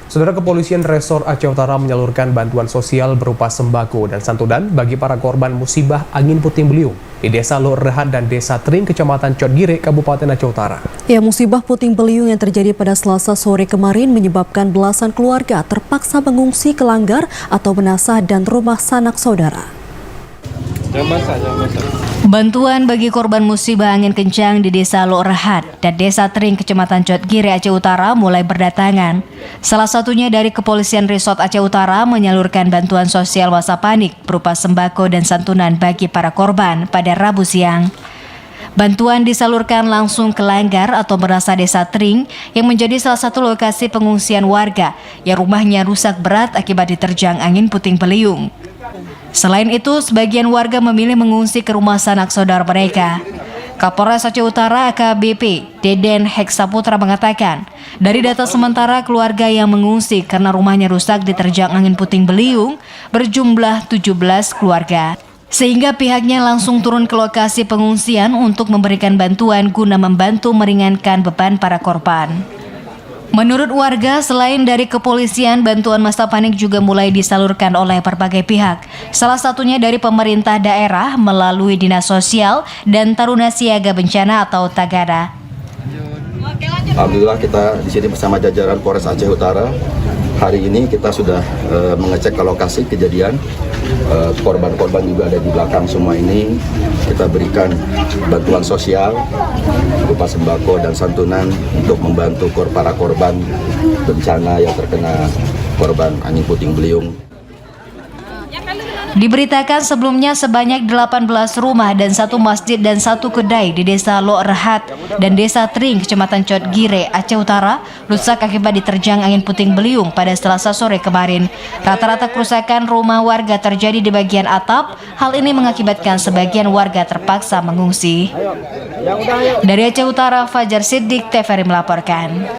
Saudara, Kepolisian Resor Aceh Utara menyalurkan bantuan sosial berupa sembako dan santunan bagi para korban musibah angin puting beliung di Desa Lok Rehat dan Desa Tring, Kecamatan Cotgire, Kabupaten Aceh Utara. Ya, musibah puting beliung yang terjadi pada Selasa sore kemarin menyebabkan belasan keluarga terpaksa mengungsi ke langgar atau menasah dan rumah sanak saudara. Bantuan bagi korban musibah angin kencang di Desa Lok Rehat dan Desa Tring, Kecamatan Cotgire, Aceh Utara mulai berdatangan. Salah satunya dari Kepolisian Resort Aceh Utara menyalurkan bantuan sosial masa panik berupa sembako dan santunan bagi para korban pada Rabu siang. Bantuan disalurkan langsung ke langgar atau merasa Desa Tring yang menjadi salah satu lokasi pengungsian warga yang rumahnya rusak berat akibat diterjang angin puting beliung. Selain itu, sebagian warga memilih mengungsi ke rumah sanak saudara mereka. Kapolres Aceh Utara AKBP Deden Heksaputra mengatakan, dari data sementara keluarga yang mengungsi karena rumahnya rusak diterjang angin puting beliung berjumlah 17 keluarga. Sehingga pihaknya langsung turun ke lokasi pengungsian untuk memberikan bantuan guna membantu meringankan beban para korban. Menurut warga, selain dari kepolisian, bantuan masa panik juga mulai disalurkan oleh berbagai pihak. Salah satunya dari pemerintah daerah melalui Dinas Sosial dan Taruna Siaga Bencana atau Tagada. Alhamdulillah kita di sini bersama jajaran Polres Aceh Utara. Hari ini kita sudah mengecek ke lokasi kejadian. Korban-korban juga ada di belakang semua ini. Kita berikan bantuan sosial berupa sembako dan santunan untuk membantu para korban bencana yang terkena korban angin puting beliung. Diberitakan sebelumnya sebanyak 18 rumah dan 1 masjid dan 1 kedai di Desa Lok Rehat dan Desa Tring, Kecamatan Cotgire, Aceh Utara, rusak akibat diterjang angin puting beliung pada Selasa sore kemarin. Rata-rata kerusakan rumah warga terjadi di bagian atap. Hal ini mengakibatkan sebagian warga terpaksa mengungsi. Dari Aceh Utara, Fajar Siddiq, TVRI melaporkan.